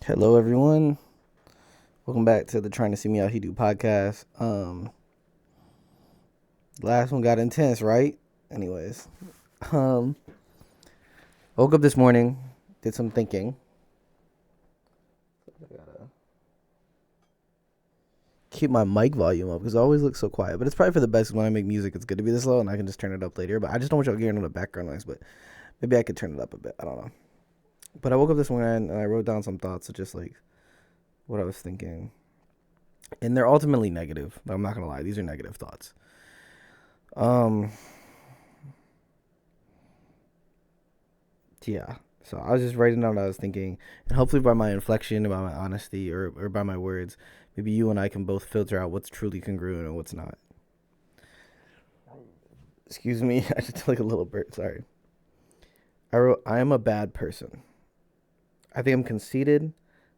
Hello, everyone. Welcome back to the Trying to See Me Out He Do podcast. Last one got intense, right? Anyways, um, woke up this morning, did some thinking. I gotta keep my mic volume up because it always looks so quiet. But it's probably for the best when I make music. It's good to be this low, and I can just turn it up later. But I just don't want y'all hearing the background noise. But maybe I could turn it up a bit. I don't know. But I woke up this morning and I wrote down some thoughts of just like what I was thinking, and they're ultimately negative. But I'm not gonna lie; these are negative thoughts. Um, Yeah. So I was just writing down what I was thinking, and hopefully by my inflection, by my honesty, or by my words, maybe you and I can both filter out what's truly congruent and what's not. Excuse me, I just like a little bird. Sorry. I wrote, I am a bad person. I think I'm conceited,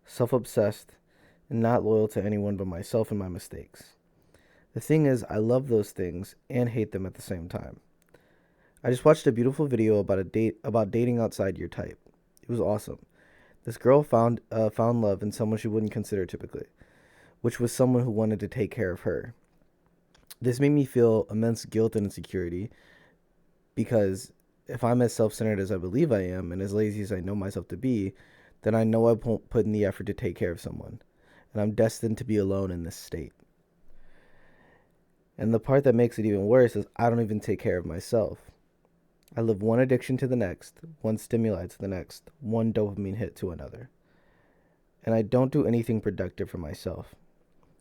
self-obsessed, and not loyal to anyone but myself and my mistakes. The thing is, I love those things and hate them at the same time. I just watched a beautiful video about dating outside your type. It was awesome. This girl found love in someone she wouldn't consider typically, which was someone who wanted to take care of her. This made me feel immense guilt and insecurity because if I'm as self-centered as I believe I am and as lazy as I know myself to be, then I know I won't put in the effort to take care of someone, and I'm destined to be alone in this state. And the part that makes it even worse is I don't even take care of myself. I live one addiction to the next, one stimuli to the next, one dopamine hit to another. And I don't do anything productive for myself.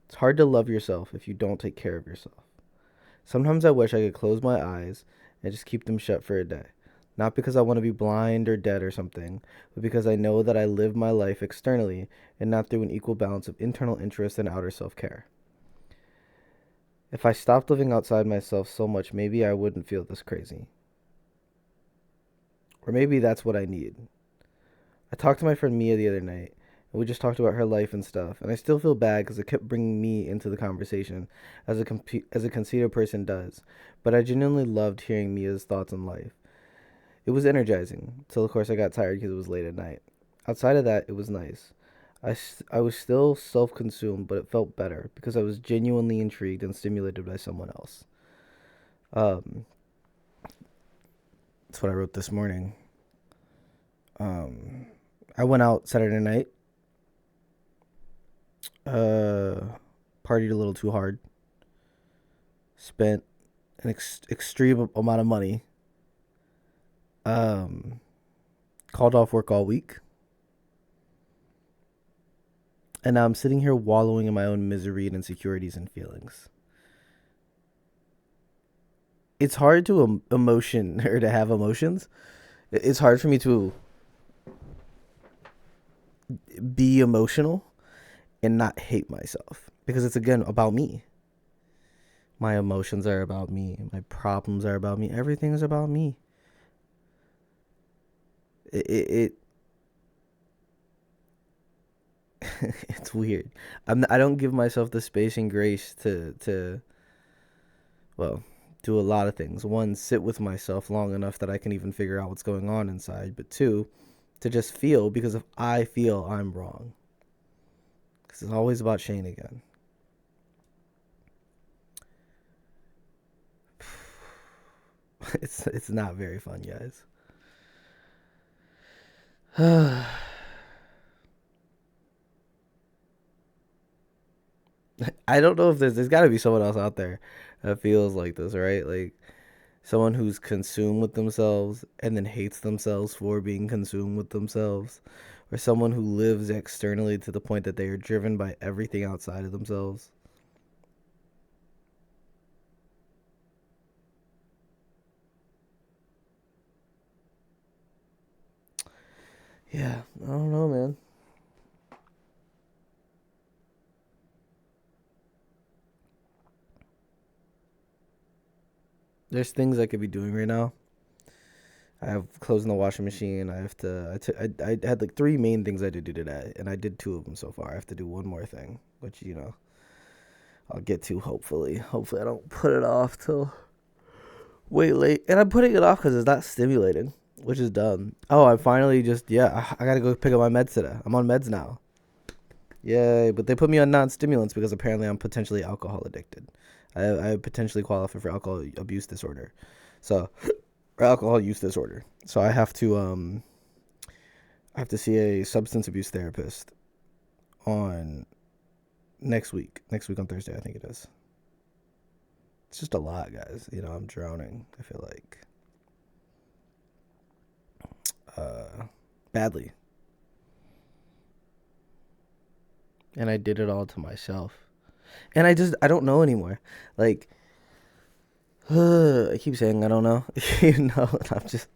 It's hard to love yourself if you don't take care of yourself. Sometimes I wish I could close my eyes and just keep them shut for a day. Not because I want to be blind or dead or something, but because I know that I live my life externally and not through an equal balance of internal interest and outer self care. If I stopped living outside myself so much, maybe I wouldn't feel this crazy. Or maybe that's what I need. I talked to my friend Mia the other night, and we just talked about her life and stuff. And I still feel bad because it kept bringing me into the conversation, as a conceited person does. But I genuinely loved hearing Mia's thoughts on life. It was energizing, till of course I got tired because it was late at night. Outside of that, it was nice. I was still self consumed, but it felt better because I was genuinely intrigued and stimulated by someone else. Um, that's what I wrote this morning. Um, I went out Saturday night, uh, partied a little too hard, spent an extreme amount of money, um, called off work all week, and now I'm sitting here wallowing in my own misery and insecurities and feelings. It's hard to emotion or to have emotions. It's hard for me to be emotional and not hate myself because it's again about me. My emotions are about me. My problems are about me. Everything is about me. It it's weird. I don't give myself the space and grace to well do a lot of things. One, sit with myself long enough that I can even figure out what's going on inside. But two, to just feel because if I feel I'm wrong, because it's always about Shane again. It's not very fun, guys. I don't know if there's got to be someone else out there that feels like this, right? Like someone who's consumed with themselves and then hates themselves for being consumed with themselves, or someone who lives externally to the point that they are driven by everything outside of themselves. Yeah, I don't know, man. There's things I could be doing right now. I have clothes in the washing machine. I have to. I had like three main things I had to do today, and I did two of them so far. I have to do one more thing, which I'll get to hopefully. Hopefully, I don't put it off till way late. And I'm putting it off because it's not stimulating, which is dumb. Oh, I finally just, yeah, I gotta go pick up my meds today. I'm on meds now. Yeah, but they put me on non-stimulants because apparently I'm potentially alcohol addicted. I potentially qualify for alcohol abuse disorder, so or alcohol use disorder. So I have to see a substance abuse therapist on next week. Next week on Thursday, I think it is. It's just a lot, guys. I'm drowning. I feel like uh, badly, and I did it all to myself. And I don't know anymore. Like I keep saying I don't know. I'm just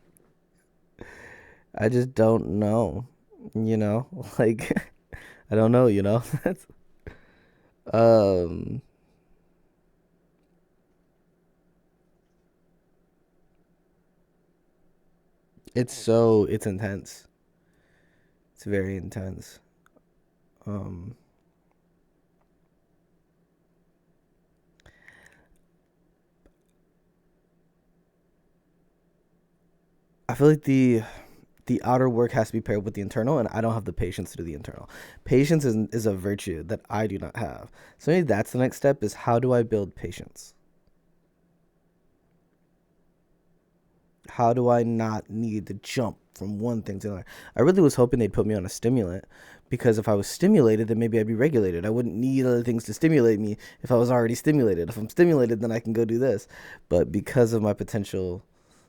I just don't know. You know, like I don't know. That's um. It's intense. It's very intense. Um, I feel like the outer work has to be paired with the internal, and I don't have the patience to do the internal. Patience is a virtue that I do not have. So maybe that's the next step: is how do I build patience? How do I not need to jump from one thing to another? I really was hoping they'd put me on a stimulant because if I was stimulated, then maybe I'd be regulated. I wouldn't need other things to stimulate me if I was already stimulated. If I'm stimulated, then I can go do this. But because of my potential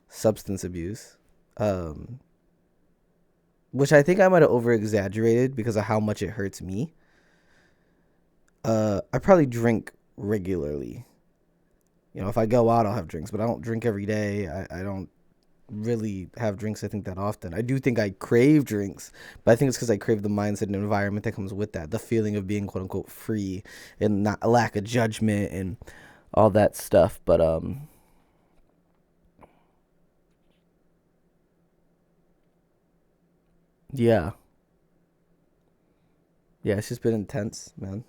substance abuse, um, which I think I might have over exaggerated because of how much it hurts me, I probably drink regularly. If I go out, I'll have drinks, but I don't drink every day. I don't really have drinks, I think, that often. I do think I crave drinks, but I think it's because I crave the mindset and environment that comes with that, the feeling of being quote unquote free and not a lack of judgment and all that stuff. But yeah, yeah, it's just been intense, man.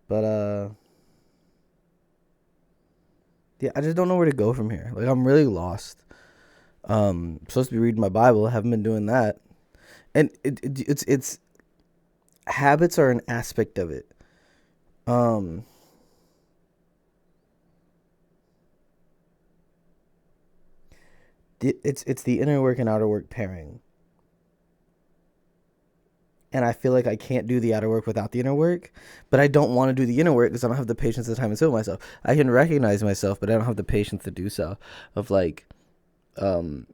But yeah, I just don't know where to go from here. Like I'm really lost. I'm supposed to be reading my Bible. I haven't been doing that, and it's habits are an aspect of it. Um, it's the inner work and outer work pairing, and I feel like I can't do the outer work without the inner work, but I don't want to do the inner work because I don't have the patience, the time, and skill myself. I can recognize myself, but I don't have the patience to do so. Of like, um,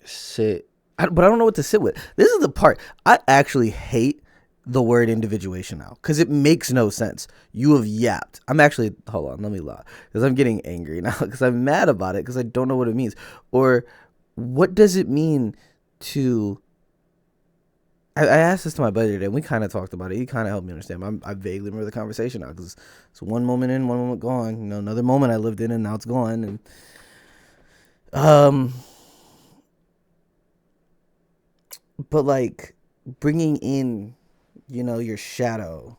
sit, but I don't know what to sit with. This is the part I actually hate the word individuation now because it makes no sense. You have yapped. I'm actually hold on, let me lie because I'm getting angry now because I'm mad about it because I don't know what it means or what does it mean to I asked this to my buddy today, and we kind of talked about it. He kind of helped me understand. I vaguely remember the conversation now because it's one moment in, one moment gone. Another moment I lived in, and now it's gone. And um, but like bringing in, your shadow,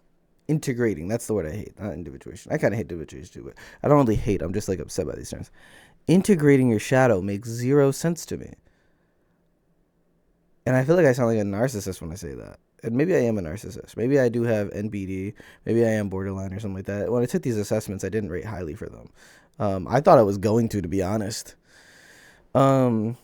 integrating. That's the word I hate, not individuation. I kind of hate individuation too, but I don't really hate. I'm just like upset by these terms. Integrating your shadow makes zero sense to me. And I feel like I sound like a narcissist when I say that. And maybe I am a narcissist. Maybe I do have NBD. Maybe I am borderline or something like that. When I took these assessments, I didn't rate highly for them. I thought I was going to be honest. Um,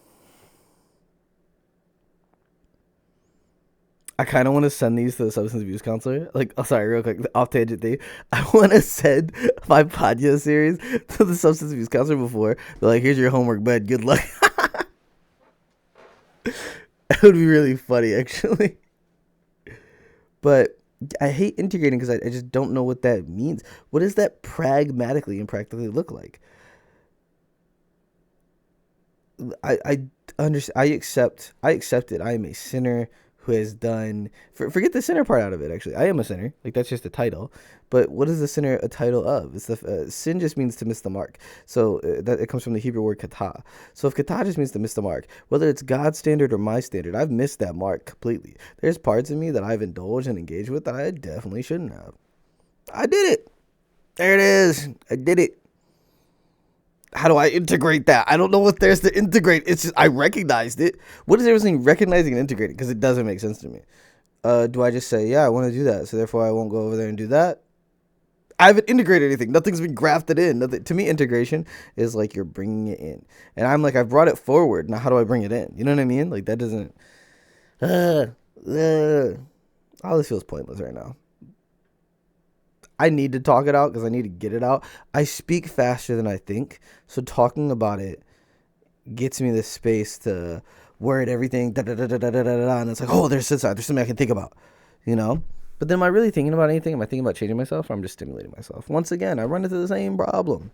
I kind of want to send these to the substance abuse counselor. Like, oh, sorry, real quick, off tangent thing. I want to send my podcast series to the substance abuse counselor before. But like, here's your homework, bud. Good luck. That would be really funny, actually. But I hate integrating because I just don't know what that means. What does that pragmatically and practically look like? I understand. I accept it. I am a sinner who has done, forget the sinner part out of it, actually. I am a sinner. Like, that's just a title. But what is the sinner a title of? It's sin just means to miss the mark. So that it comes from the Hebrew word kata. So if kata just means to miss the mark, whether it's God's standard or my standard, I've missed that mark completely. There's parts of me that I've indulged and engaged with that I definitely shouldn't have. I did it. There it is. I did it. How do I integrate that? I don't know what there's to integrate. It's just I recognized it. What is everything recognizing and integrating? Because it doesn't make sense to me. Do I just say, yeah, I want to do that, so therefore I won't go over there and do that? I haven't integrated anything. Nothing's been grafted in. Nothing. To me, integration is like you're bringing it in. And I'm like, I've brought it forward. Now, how do I bring it in? You know what I mean? Like, that doesn't... all this feels pointless right now. I need to talk it out because I need to get it out. I speak faster than I think, so talking about it gets me this space to word everything, and it's like, oh, there's something I can think about, you know? But then am I really thinking about anything? Am I thinking about changing myself, or I'm just stimulating myself? Once again, I run into the same problem.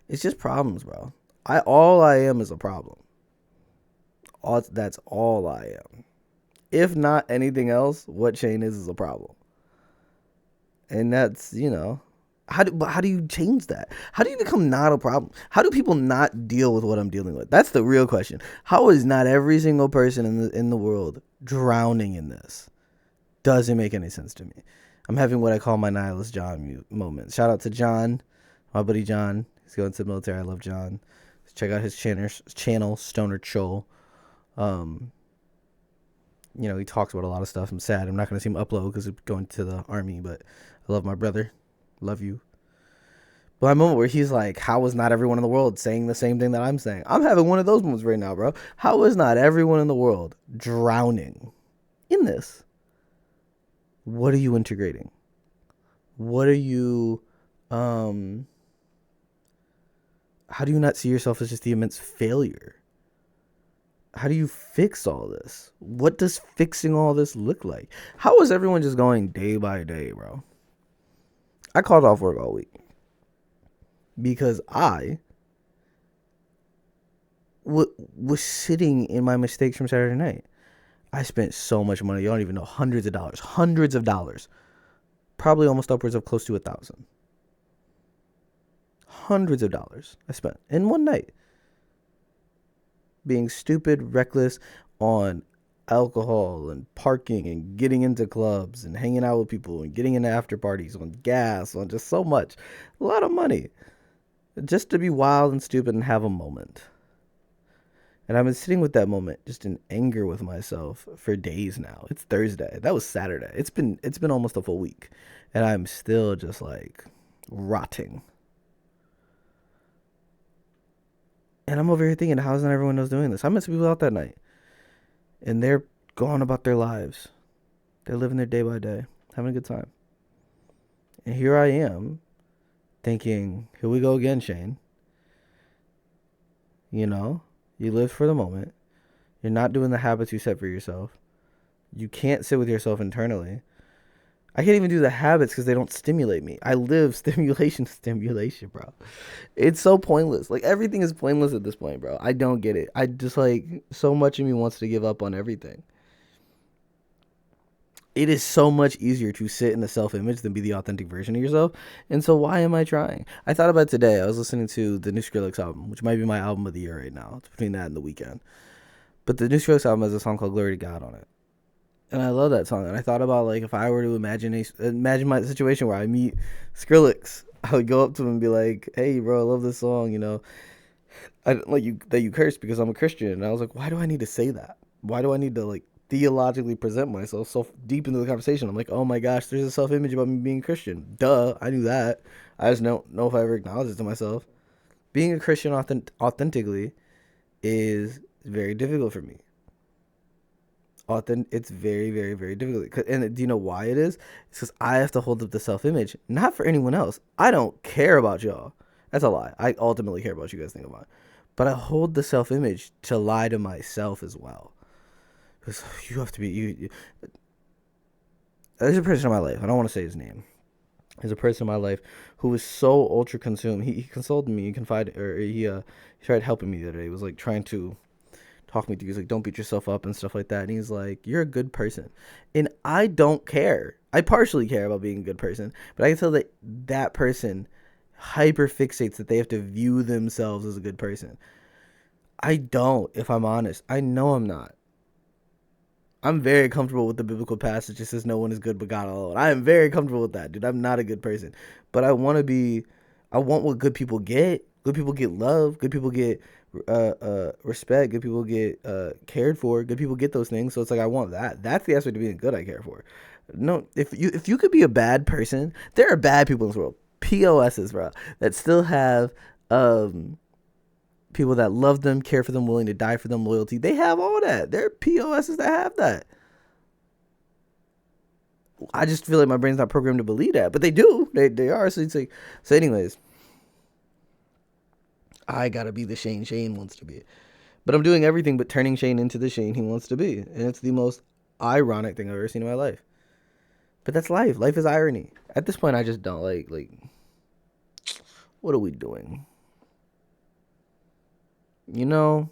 It's just problems, bro. All I am is a problem. That's all I am. If not anything else, what Shane is a problem. And that's, you know, how do you change that? How do you become not a problem? How do people not deal with what I'm dealing with? That's the real question. How is not every single person in the world drowning in this? Doesn't make any sense to me. I'm having what I call my nihilist John moment. Shout out to John, my buddy John. He's going to the military. I love John. Check out his channel Stoner Chol. You know, he talks about a lot of stuff. I'm sad I'm not going to see him upload because he's going to the army, but I love my brother. Love you. But my moment where he's like, how is not everyone in the world saying the same thing that I'm saying? I'm having one of those moments right now, bro. How is not everyone in the world drowning in this? What are you integrating? What are you, how do you not see yourself as just the immense failure? How do you fix all this? What does fixing all this look like? How is everyone just going day by day, bro? I called off work all week because I was sitting in my mistakes from Saturday night. I spent so much money. You don't even know. Hundreds of dollars, probably almost upwards of close to 1,000. Hundreds of dollars I spent in one night. Being stupid, reckless on alcohol and parking and getting into clubs and hanging out with people and getting into after parties, on gas, on just so much. A lot of money. Just to be wild and stupid and have a moment. And I've been sitting with that moment just in anger with myself for days now. It's Thursday. That was Saturday. It's been almost a full week. And I'm still just like rotting. And I'm over here thinking, how is not everyone else doing this? I met some people out that night. And they're going about their lives. They're living their day by day, having a good time. And here I am thinking, here we go again, Shane. You know, you live for the moment. You're not doing the habits you set for yourself. You can't sit with yourself internally. I can't even do the habits because they don't stimulate me. I live stimulation, bro. It's so pointless. Like, everything is pointless at this point, bro. I don't get it. I just, like, so much of me wants to give up on everything. It is so much easier to sit in the self-image than be the authentic version of yourself. And so why am I trying? I thought about it today. I was listening to the new Skrillex album, which might be my album of the year right now. It's between that and The Weeknd. But the new Skrillex album has a song called Glory to God on it. And I love that song. And I thought about, like, if I were to imagine my situation where I meet Skrillex, I would go up to him and be like, hey, bro, I love this song, you know. I don't like you that you curse because I'm a Christian. And I was like, why do I need to say that? Why do I need to, like, theologically present myself so deep into the conversation? I'm like, oh my gosh, there's a self-image about me being Christian. Duh, I knew that. I just don't know if I ever acknowledged it to myself. Being a Christian authentically is very difficult for me. It's very, very, very difficult. And do you know why it is? It's because I have to hold up the self-image, not for anyone else. I don't care about y'all. That's a lie. I ultimately care about what you guys think about it. But I hold the self-image to lie to myself as well. Because you have to be... There's a person in my life. I don't want to say his name. There's a person in my life who was so ultra consumed. He consulted me. He tried helping me the other day. He was like trying to talking me through. He's like, don't beat yourself up and stuff like that. And he's like, you're a good person. And I don't care. I partially care about being a good person, but I can tell that that person hyper fixates that they have to view themselves as a good person. I don't, if I'm honest. I know I'm not. I'm very comfortable with the biblical passage that says no one is good but God alone. I am very comfortable with that, dude. I'm not a good person, but I want to be. I want what good people get. Good people get love. Good people get respect. Good people get cared for. Good people get those things. So it's like I want that. That's the aspect of being good. I care for. No, if you could be a bad person, there are bad people in this world. POSs, bro, that still have um people that love them, care for them, willing to die for them, loyalty. They have all that. There are POSs that have that. I just feel like my brain's not programmed to believe that, but they do. They are. So it's like, so anyways, I gotta be the Shane wants to be, but I'm doing everything but turning Shane into the Shane he wants to be, and it's the most ironic thing I've ever seen in my life. But that's life. Life is irony. At this point, I just don't like. What are we doing? You know,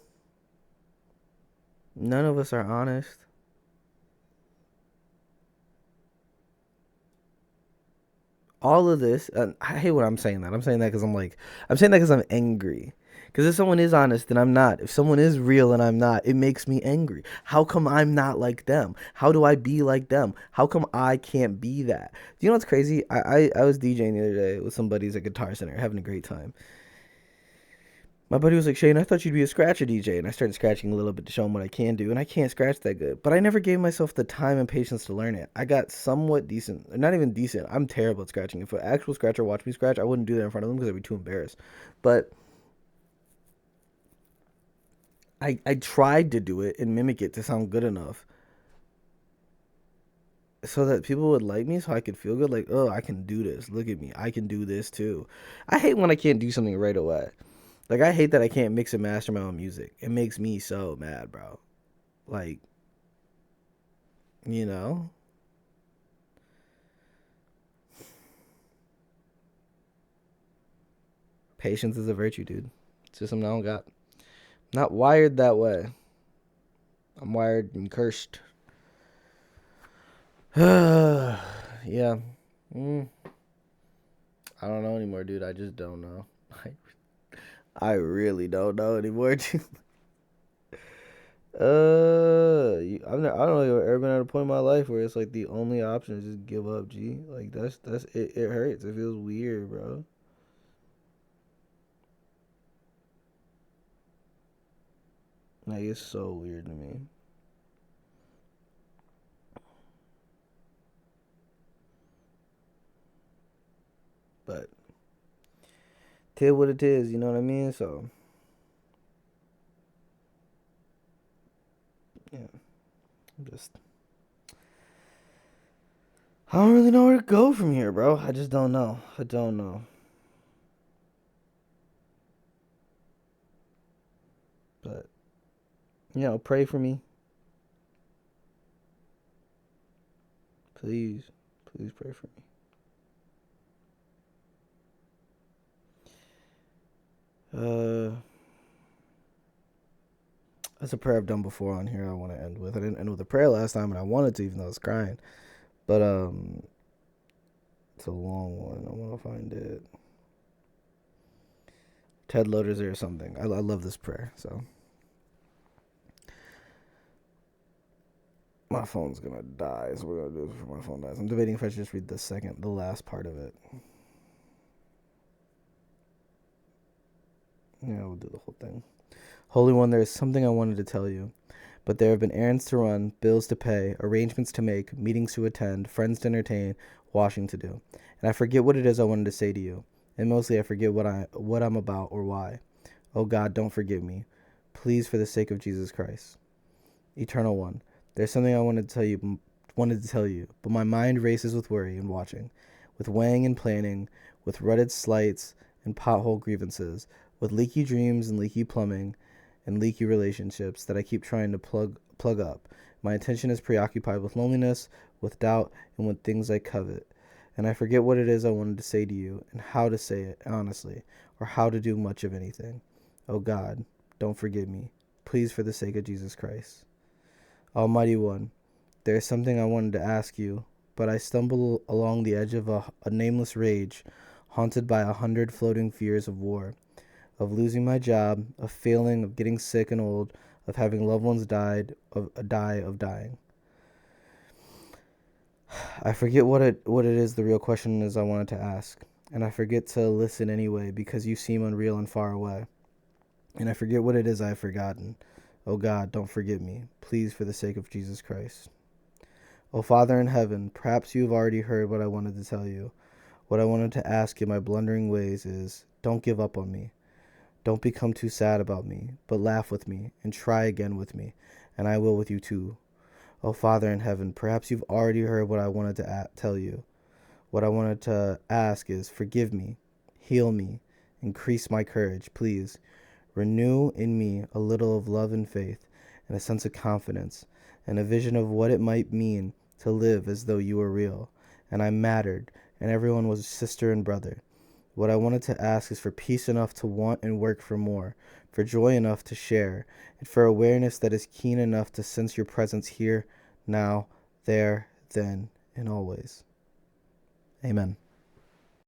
none of us are honest. All of this, and I hate when I'm saying that. I'm saying that because I'm saying that because I'm angry. Because if someone is honest and I'm not, if someone is real and I'm not, it makes me angry. How come I'm not like them? How do I be like them? How come I can't be that? Do you know what's crazy? I was DJing the other day with some buddies at Guitar Center, having a great time. My buddy was like, Shane, I thought you'd be a scratcher DJ. And I started scratching a little bit to show him what I can do. And I can't scratch that good. But I never gave myself the time and patience to learn it. I got somewhat decent. Not even decent. I'm terrible at scratching. If an actual scratcher watched me scratch, I wouldn't do that in front of them because I'd be too embarrassed. But I tried to do it and mimic it to sound good enough so that people would like me, so I could feel good. Like, oh, I can do this. Look at me. I can do this too. I hate when I can't do something right away. Like, I hate that I can't mix and master my own music. It makes me so mad, bro. Like, you know, patience is a virtue, dude. It's just something I don't got. Not wired that way. I'm wired and cursed. Yeah. Mm, I don't know anymore, dude. I just don't know. I really don't know anymore, dude. I don't know if I've ever been at a point in my life where it's like the only option is just give up, G. Like that's it. It hurts. It feels weird, bro. Like it's so weird to me. But tell what it is, you know what I mean? So yeah, I'm just I don't really know where to go from here, bro. I just don't know. I don't know. But pray for me, please. Please pray for me. That's a prayer I've done before on here. I want to end with. I didn't end with a prayer last time, and I wanted to, even though I was crying. But it's a long one. I want to find it. Ted Loder's or something. I love this prayer. So my phone's gonna die. So we're gonna do this before my phone dies. I'm debating if I should just read the last part of it. Yeah, we'll do the whole thing. Holy One, there is something I wanted to tell you, but there have been errands to run, bills to pay, arrangements to make, meetings to attend, friends to entertain, washing to do, and I forget what it is I wanted to say to you, and mostly I forget what I'm about or why. Oh God, don't forgive me, please, for the sake of Jesus Christ, Eternal One. There's something I wanted to tell you, but my mind races with worry and watching, with weighing and planning, with rutted slights and pothole grievances, with leaky dreams and leaky plumbing and leaky relationships that I keep trying to plug up. My attention is preoccupied with loneliness, with doubt, and with things I covet. And I forget what it is I wanted to say to you, and how to say it honestly, or how to do much of anything. Oh God, don't forgive me. please, for the sake of Jesus Christ. Almighty One, there is something I wanted to ask you, but I stumble along the edge of a nameless rage, haunted by 100 floating fears of war, of losing my job, of failing, of getting sick and old, of having loved ones die of dying. I forget what it is the real question is I wanted to ask, and I forget to listen anyway because you seem unreal and far away. And I forget what it is I have forgotten. Oh God, don't forget me, please, for the sake of Jesus Christ. Oh Father in heaven, perhaps you have already heard what I wanted to tell you. What I wanted to ask in my blundering ways is, don't give up on me. Don't become too sad about me, but laugh with me and try again with me, and I will with you too. Oh Father in heaven, perhaps you've already heard what I wanted to tell you. What I wanted to ask is, forgive me, heal me, increase my courage, please. Renew in me a little of love and faith, and a sense of confidence, and a vision of what it might mean to live as though you were real, and I mattered, and everyone was sister and brother. What I wanted to ask is for peace enough to want and work for more, for joy enough to share, and for awareness that is keen enough to sense your presence here, now, there, then, and always. Amen.